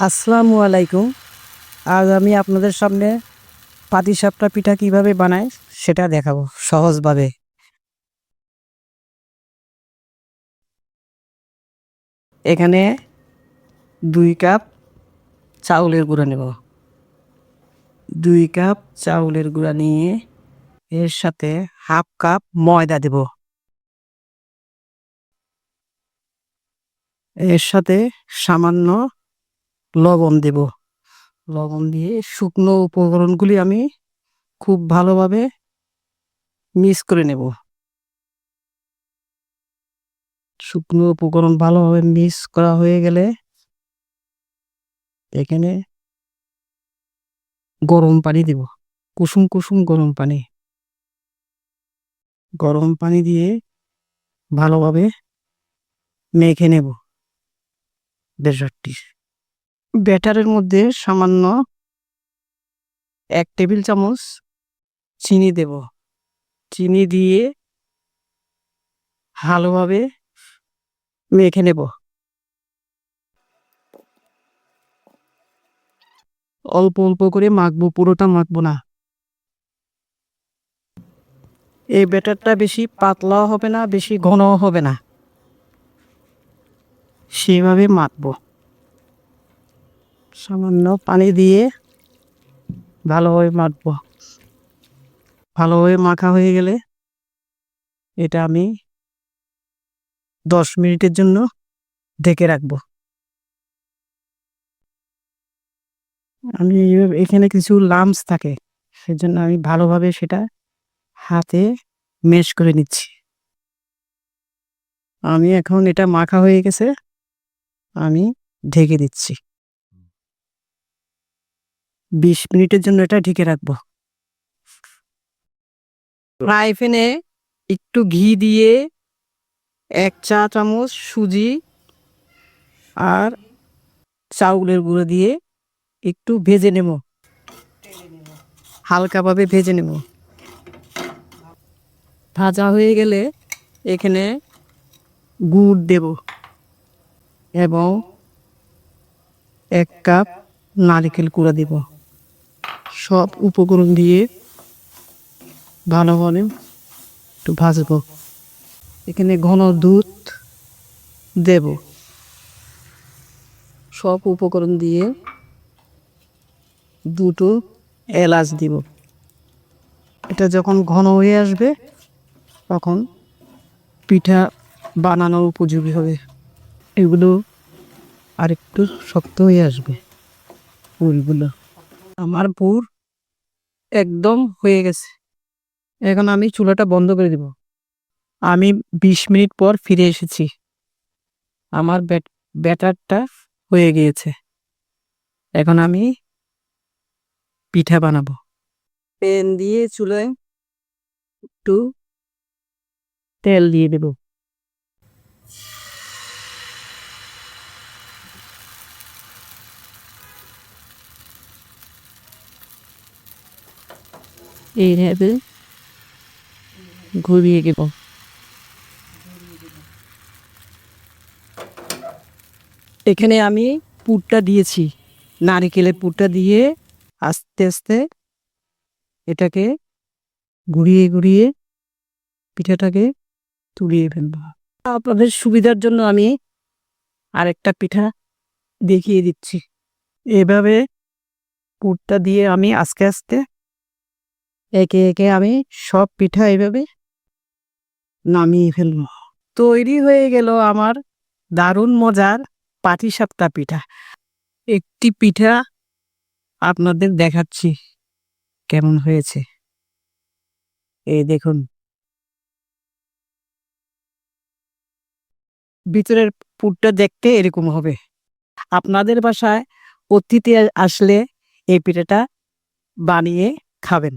আসসালামু আলাইকুম। আজ আমি আপনাদের সামনে পাটিসাপটা পিঠা কিভাবে বানায় সেটা দেখাবো সহজভাবে। এখানে 2 কাপ চাউলের গুঁড়া নেব। 2 কাপ চাউলের গুঁড়া নিয়ে এর সাথে হাফ কাপ ময়দা দেব। এর সাথে সামান্য লবণ দেব। লবণ দিয়ে শুকনো উপকরণগুলি আমি খুব ভালোভাবে মিক্স করে নেব। শুকনো উপকরণ ভালোভাবে মিক্স করা হয়ে গেলে এখানে গরম পানি দেব। কুসুম কুসুম গরম পানি। গরম পানি দিয়ে ভালোভাবে মেখে নেব ব্যাটারটি। ব্যাটারের মধ্যে সামান্য 1 টেবিল চামচ চিনি দেব। চিনি দিয়ে ভালোভাবে মেখে নেব। অল্প অল্প করে মাখবো, পুরোটা মাখবো না। এই ব্যাটারটা বেশি পাতলাও হবে না, বেশি ঘনও হবে না, সেইভাবে মাখবো। সামান্য পানি দিয়ে ভালোভাবে মাখবো। ভালোভাবে মাখা হয়ে গেলে এটা আমি 10 মিনিটের জন্য ঢেকে রাখবো। আমি এখানে কিছু লাম্পস থাকে, সেজন্য আমি ভালোভাবে সেটা হাতে মেশ করে নিচ্ছি। আমি এখন এটা মাখা হয়ে গেছে, আমি ঢেকে দিচ্ছি। 20 মিনিটের জন্য এটা ঢেকে রাখবো। ফ্রাই প্যানে একটু ঘি দিয়ে 1 চা চামচ সুজি আর চাউলের গুঁড়ো দিয়ে একটু ভেজে নেব, হালকাভাবে ভেজে নেব। ভাজা হয়ে গেলে এখানে গুড় দেব এবং 1 কাপ নারকেল কুড়া দেব। সব উপকরণ দিয়ে ভালোভাবে একটু ভাজবো। এখানে ঘন দুধ দেব। সব উপকরণ দিয়ে 2টো এলাচ দিব। এটা যখন ঘন হয়ে আসবে তখন পিঠা বানানোর উপযোগী হবে। এগুলো আরেকটু শক্ত হয়ে আসবে পুরগুলো। আমার পুর একদম হয়ে গেছে। এখন আমি চুলাটা বন্ধ করে দিব। আমি 20 মিনিট পর ফিরে এসেছি। আমার ব্যাটারটা হয়ে গিয়েছে। এখন আমি পিঠা বানাবো। প্যান দিয়ে চুলায় একটু তেল দিয়ে দেব। এইভাবে ঘুরিয়ে দেব। এখানে আমি পুরটা দিয়েছি, নারকেলের পুরটা দিয়ে আস্তে আস্তে এটাকে ঘুরিয়ে ঘুরিয়ে পিঠাটাকে তুলিয়ে ফেলবো। আপনাদের সুবিধার জন্য আমি আরেকটা পিঠা দেখিয়ে দিচ্ছি। এভাবে পুরটা দিয়ে আমি আস্তে আস্তে একে একে আমি সব পিঠা এভাবে নামিয়ে ফেলবো। তৈরি হয়ে গেল আমার দারুণ মজার পাটিসাপটা পিঠা। একটি পিঠা আপনাদের দেখাচ্ছি কেমন হয়েছে। এই দেখুন, ভিতরের পুরটা দেখতে এরকম হবে। আপনাদের বাসায় অতিথি আসলে এই পিঠাটা বানিয়ে খাবেন।